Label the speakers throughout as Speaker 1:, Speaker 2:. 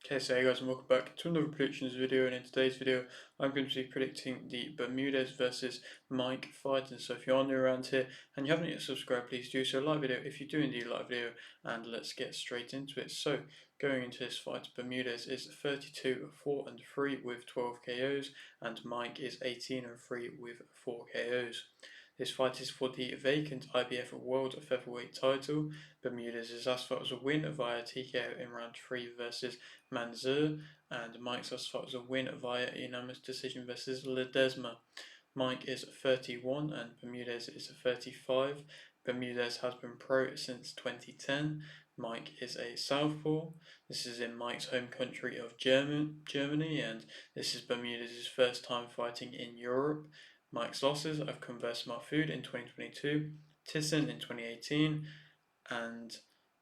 Speaker 1: Okay, so hey guys, and welcome back to another predictions video. And in today's video, I'm going to be predicting the Bermudez versus Mike fight. And so if you're new around here and you haven't yet subscribed, please do so. Like video if you do indeed like video, and let's get straight into it. So going into this fight, Bermudez is 32-4-3 with 12 KOs, and Mike is 18-3 with 4 KOs. This fight is for the vacant IBF World Featherweight title. Bermudez is asked for as a win via TKO in round 3 versus Manzur, and Mike's asked for as a win via unanimous decision versus Ledesma. Mike is 31 and Bermudez is 35. Bermudez has been pro since 2010. Mike is a southpaw. This is in Mike's home country of Germany, and this is Bermudez's first time fighting in Europe. Mike's losses have come versus Mahfoud in 2022, Tyson in 2018, and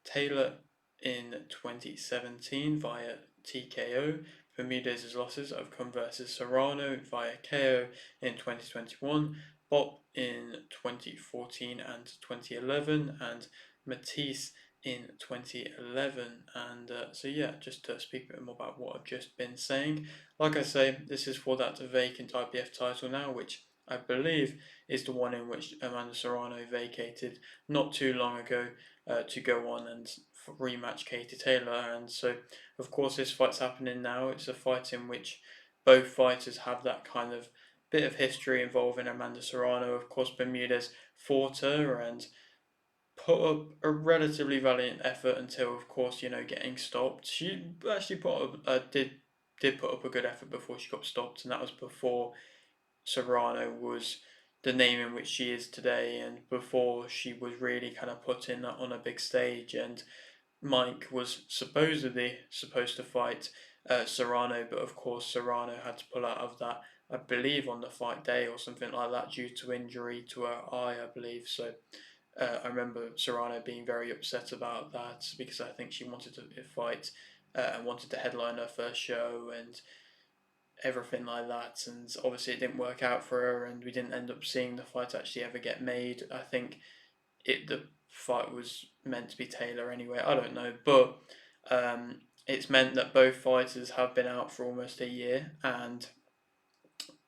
Speaker 1: Taylor in 2017 via TKO. Bermudez's losses have come versus Serrano via KO in 2021, Bob in 2014 and 2011, and Matisse in 2011. And so yeah, just to speak a bit more about what I've just been saying. Like I say, this is for that vacant IBF title now, which I believe is the one in which Amanda Serrano vacated not too long ago to go on and rematch Katie Taylor. And so, of course, this fight's happening now. It's a fight in which both fighters have that kind of bit of history involving Amanda Serrano. Of course, Bermudez fought her and put up a relatively valiant effort until, of course, getting stopped. She actually did put up a good effort before she got stopped, and that was before Serrano was the name in which she is today, and before she was really kind of put in on a big stage. And Mike was supposedly supposed to fight Serrano, but of course Serrano had to pull out of that, I believe, on the fight day or something like that due to injury to her eye, I believe. So I remember Serrano being very upset about that because I think she wanted to fight and wanted to headline her first show and everything like that, and obviously it didn't work out for her, and we didn't end up seeing the fight actually ever get made. I think the fight was meant to be Taylor anyway. I don't know, but it's meant that both fighters have been out for almost a year, and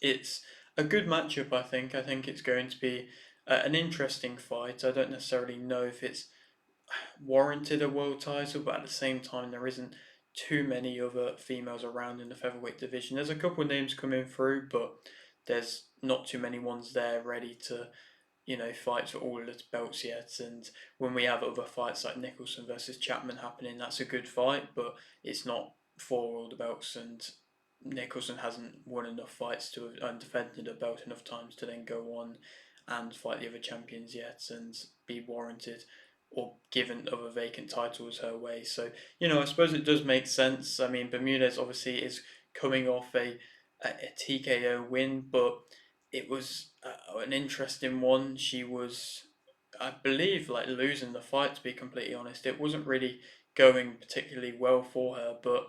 Speaker 1: it's a good matchup. I think it's going to be an interesting fight. I don't necessarily know if it's warranted a world title, but at the same time, there isn't too many other females around in the featherweight division. There's a couple of names coming through, but there's not too many ones there ready to, fight for all of the belts yet. And when we have other fights like Nicholson versus Chapman happening, that's a good fight, but it's not for all the belts. And Nicholson hasn't won enough fights to have defended a belt enough times to then go on and fight the other champions yet and be warranted or given other vacant titles her way. So, I suppose it does make sense. I mean, Bermudez obviously is coming off a TKO win, but it was an interesting one. She was, I believe, like losing the fight, to be completely honest. It wasn't really going particularly well for her, but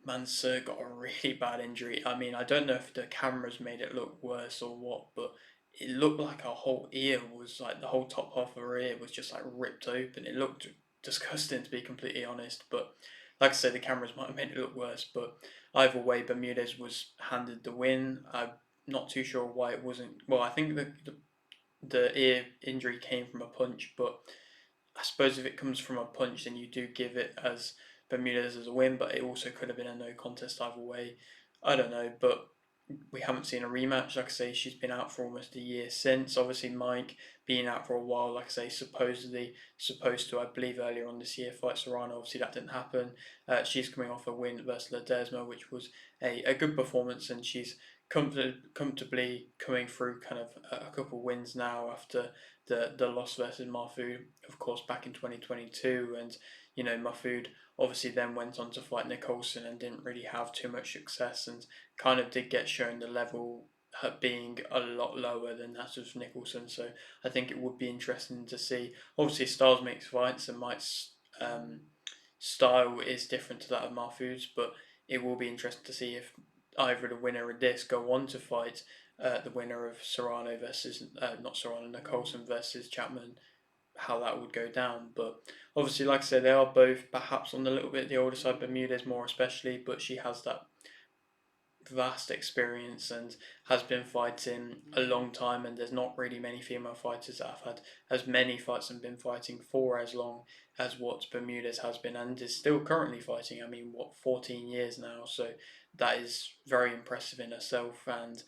Speaker 1: Mansur got a really bad injury. I mean, I don't know if the cameras made it look worse or what, but it looked like her whole ear was like the whole top half of her ear was just like ripped open. It looked disgusting, to be completely honest. But like I say, the cameras might have made it look worse. But either way, Bermudez was handed the win. I'm not too sure why it wasn't. Well, I think the ear injury came from a punch, but I suppose if it comes from a punch, then you do give it as Bermudez as a win, but it also could have been a no contest either way. I don't know, but we haven't seen a rematch. Like I say, she's been out for almost a year since. Obviously, Mike being out for a while, like I say, supposedly supposed to, I believe, earlier on this year, fight Serrano. Obviously, that didn't happen. She's coming off a win versus Ledesma, which was a good performance, and she's comfortably coming through kind of a couple of wins now after the loss versus Mahfoud, of course, back in 2022. And, Mahfoud obviously then went on to fight Nicholson and didn't really have too much success and kind of did get shown the level being a lot lower than that of Nicholson. So I think it would be interesting to see. Obviously, styles makes fights, and Mike's style is different to that of Mahfoud's, but it will be interesting to see if either the winner of this go on to fight the winner of Serrano versus not Serrano, Nicholson versus Chapman how that would go down. But obviously, like I said, they are both perhaps on the little bit the older side, Bermudez more especially, but she has that vast experience and has been fighting a long time, and there's not really many female fighters that have had as many fights and been fighting for as long as what Bermudez has been and is still currently fighting. I mean, what, 14 years now, so that is very impressive in herself. And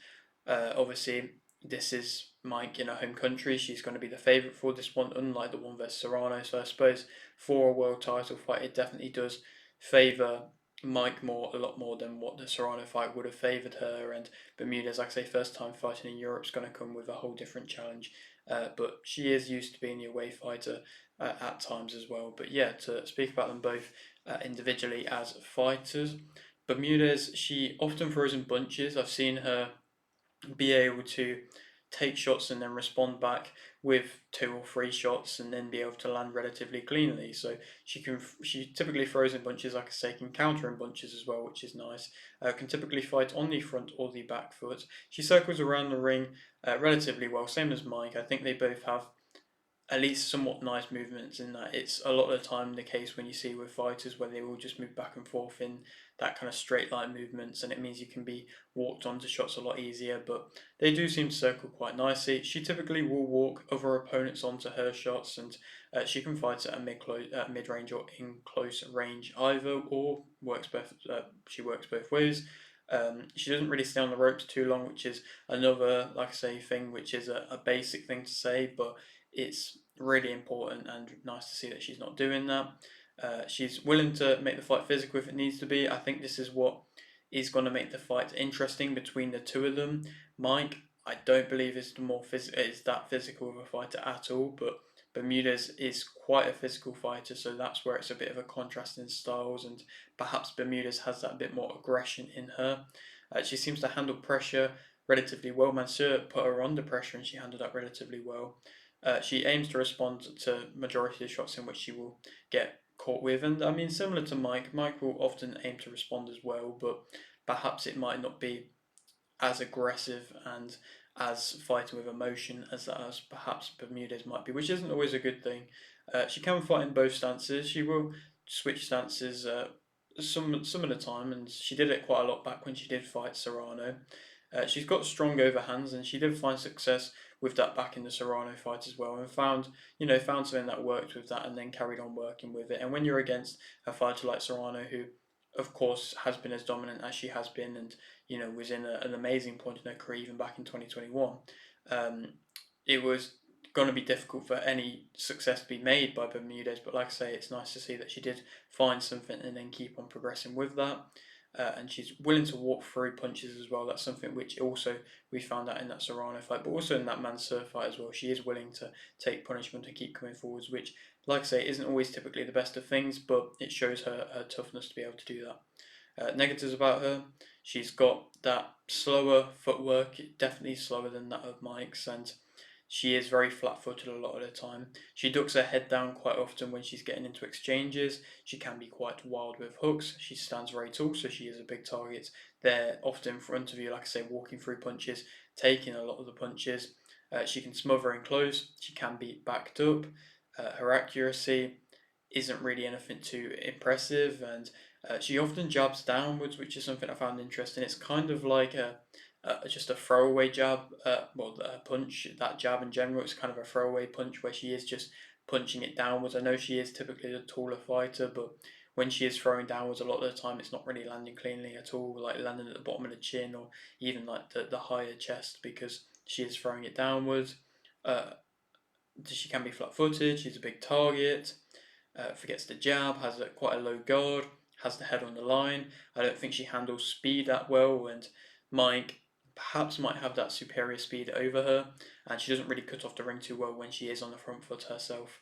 Speaker 1: obviously this is Mike in her home country. She's going to be the favourite for this one, unlike the one versus Serrano. So I suppose for a world title fight, it definitely does favour Mike a lot more than what the Serrano fight would have favoured her. And Bermudez, like I say, first time fighting in Europe is going to come with a whole different challenge. But she is used to being the away fighter at times as well. But yeah, to speak about them both individually as fighters, Bermudez, she often throws in bunches. I've seen her be able to take shots and then respond back with 2 or 3 shots and then be able to land relatively cleanly. So she typically throws in bunches, like I say, can counter in bunches as well, which is nice. Can typically fight on the front or the back foot. She circles around the ring relatively well, same as Mike. I think they both have at least somewhat nice movements in that. It's a lot of the time the case when you see with fighters where they will just move back and forth in that kind of straight line movements, and it means you can be walked onto shots a lot easier, but they do seem to circle quite nicely. She typically will walk other opponents onto her shots, and she can fight at a mid-range or in close range either, or works both. She works both ways. She doesn't really stay on the ropes too long, which is another, like I say, thing which is a basic thing to say, but it's really important and nice to see that she's not doing that. She's willing to make the fight physical if it needs to be. I think this is what is going to make the fight interesting between the two of them. Mike, I don't believe is that physical of a fighter at all, but Bermudez is quite a physical fighter, so that's where it's a bit of a contrast in styles, and perhaps Bermudez has that bit more aggression in her. She seems to handle pressure relatively well. Mansour put her under pressure, and she handled that relatively well. She aims to respond to majority of the shots in which she will get caught with, and I mean similar to Mike. Mike will often aim to respond as well, but perhaps it might not be as aggressive and as fighting with emotion as perhaps Bermudez might be, which isn't always a good thing. She can fight in both stances. She will switch stances some of the time, and she did it quite a lot back when she did fight Serrano. She's got strong overhands, and she did find success with that back in the Serrano fight as well, and found something that worked with that, and then carried on working with it. And when you're against a fighter like Serrano, who of course has been as dominant as she has been, and was in an amazing point in her career even back in 2021, it was going to be difficult for any success to be made by Bermudez. But like I say, it's nice to see that she did find something and then keep on progressing with that. And she's willing to walk through punches as well. That's something which also we found out in that Serrano fight, but also in that Mansour fight as well. She is willing to take punishment and keep coming forwards, which, like I say, isn't always typically the best of things, but it shows her toughness to be able to do that. Negatives about her: she's got that slower footwork, definitely slower than that of Mike's, and she is very flat footed a lot of the time. She ducks her head down quite often when she's getting into exchanges. She can be quite wild with hooks. She stands very tall, so she is a big target. They're often in front of you, like I say, walking through punches, taking a lot of the punches. She can smother in close. She can be backed up. Her accuracy isn't really anything too impressive, and she often jabs downwards, which is something I found interesting. It's kind of like just a throwaway jab. Punch, that jab in general, it's kind of a throwaway punch where she is just punching it downwards. I know she is typically the taller fighter, but when she is throwing downwards, a lot of the time it's not really landing cleanly at all, like landing at the bottom of the chin or even like the higher chest, because she is throwing it downwards. Uh, she can be flat footed, she's a big target, forgets the jab, has quite a low guard, has the head on the line. I don't think she handles speed that well, and Mike perhaps might have that superior speed over her, and she doesn't really cut off the ring too well when she is on the front foot herself.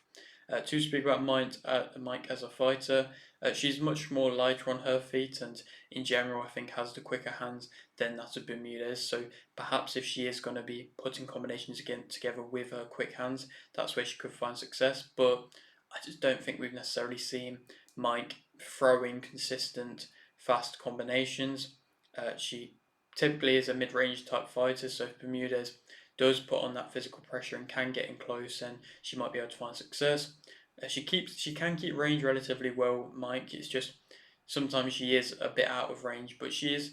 Speaker 1: To speak about Mike as a fighter, she's much more lighter on her feet, and in general, I think has the quicker hands than that of Bermudez. So perhaps if she is going to be putting combinations again together with her quick hands, that's where she could find success. But I just don't think we've necessarily seen Mike throwing consistent, fast combinations. She typically is a mid-range type fighter, so if Bermudez does put on that physical pressure and can get in close, then she might be able to find success. She can keep range relatively well, Mike. It's just sometimes she is a bit out of range, but she is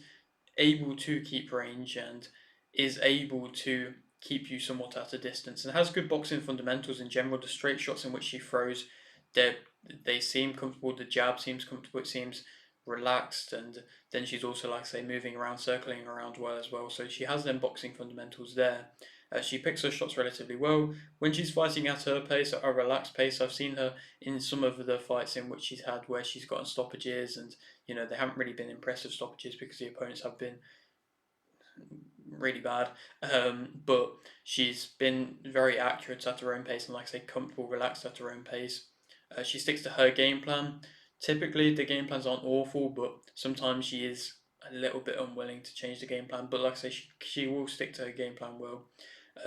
Speaker 1: able to keep range and is able to keep you somewhat at a distance and has good boxing fundamentals in general. The straight shots in which she throws, they they seem comfortable. The jab seems comfortable. It seems relaxed, and then she's also, like I say, moving around, circling around well as well. So she has them boxing fundamentals there. She picks her shots relatively well when she's fighting at her pace, at a relaxed pace. I've seen her in some of the fights in which she's had where she's gotten stoppages, and they haven't really been impressive stoppages because the opponents have been really bad. But she's been very accurate at her own pace and, like I say, comfortable, relaxed at her own pace. She sticks to her game plan. Typically, the game plans aren't awful, but sometimes she is a little bit unwilling to change the game plan. But like I say, she will stick to her game plan well.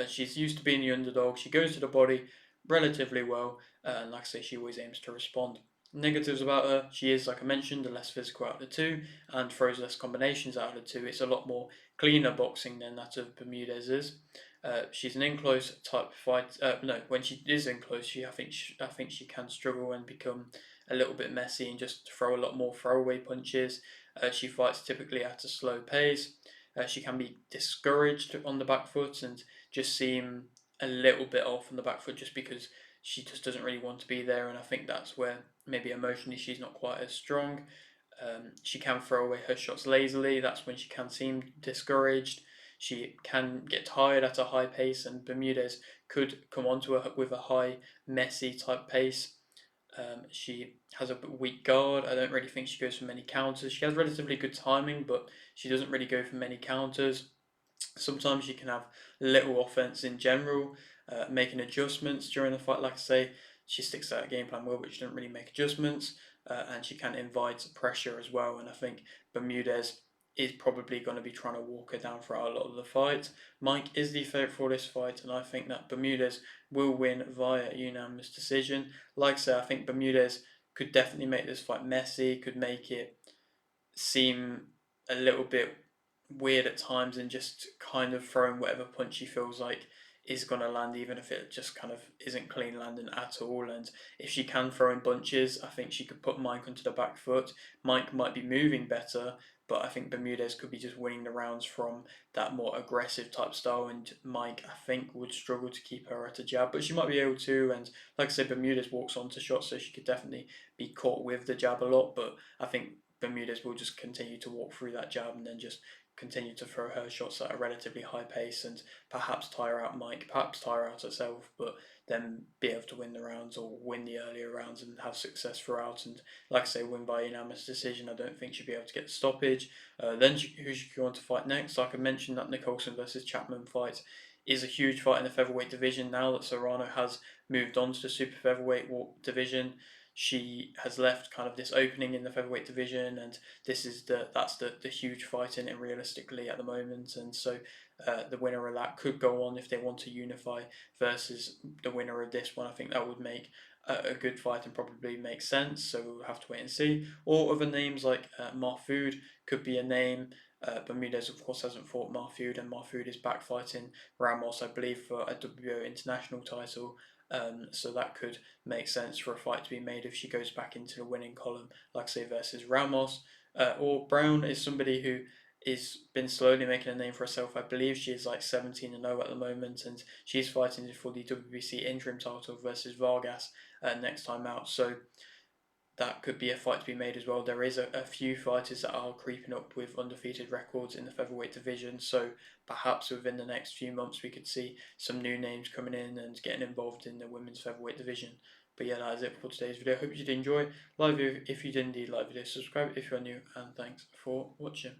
Speaker 1: She's used to being the underdog. She goes to the body relatively well, and like I say, she always aims to respond. Negatives about her: she is, like I mentioned, the less physical out of the two, and throws less combinations out of the two. It's a lot more cleaner boxing than that of Bermudez is. She's an in close type fight. No, when she is in close, I think she can struggle and become a little bit messy and just throw a lot more throwaway punches. She fights typically at a slow pace. She can be discouraged on the back foot and just seem a little bit off on the back foot just because she just doesn't really want to be there. And I think that's where maybe emotionally she's not quite as strong. She can throw away her shots lazily. That's when she can seem discouraged. She can get tired at a high pace, and Bermudez could come onto her with a high, messy type pace. She has a weak guard. I don't really think she goes for many counters. She has relatively good timing, but she doesn't really go for many counters. Sometimes you can have little offense in general, making adjustments during the fight. Like I say, she sticks to that game plan well, but she doesn't really make adjustments, and she can invite pressure as well. And I think Bermudez is probably going to be trying to walk her down throughout a lot of the fight. Mike is the favourite for this fight, and I think that Bermudez will win via unanimous decision. Like I say, I think Bermudez could definitely make this fight messy, could make it seem a little bit weird at times and just kind of throwing whatever punch he feels like is going to land, even if it just kind of isn't clean landing at all. And if she can throw in bunches, I think she could put Mike onto the back foot. Mike might be moving better, but I think Bermudez could be just winning the rounds from that more aggressive type style. And Mike, I think, would struggle to keep her at a jab, but she might be able to. And like I said, Bermudez walks onto shots, so she could definitely be caught with the jab a lot. But I think Bermudez will just continue to walk through that jab and then just continue to throw her shots at a relatively high pace and perhaps tire out Mike, perhaps tire out herself, but then be able to win the rounds or win the earlier rounds and have success throughout. And like I say, win by unanimous decision. I don't think she'll be able to get the stoppage. Who should go on to fight next? Like I mentioned, that Nicholson versus Chapman fight is a huge fight in the featherweight division now that Serrano has moved on to the super featherweight division. She has left kind of this opening in the featherweight division, and that's the huge fight in it realistically at the moment. And so the winner of that could go on if they want to unify versus the winner of this one. I think that would make a good fight and probably make sense. So we'll have to wait and see. Or other names like Mahfoud could be a name. Bermudez, of course, hasn't fought Mahfoud, and Mahfoud is back fighting Ramos, I believe, for a WBO international title. So that could make sense for a fight to be made if she goes back into the winning column, like I say, versus Ramos. Or Brown is somebody who is been slowly making a name for herself. I believe she is like 17-0 at the moment, and she's fighting for the WBC interim title versus Vargas next time out. So that could be a fight to be made as well. There is a few fighters that are creeping up with undefeated records in the featherweight division, so perhaps within the next few months we could see some new names coming in and getting involved in the women's featherweight division. But yeah, that is it for today's video. Hope you did enjoy. Like video if you did indeed like video, subscribe if you're new, and thanks for watching.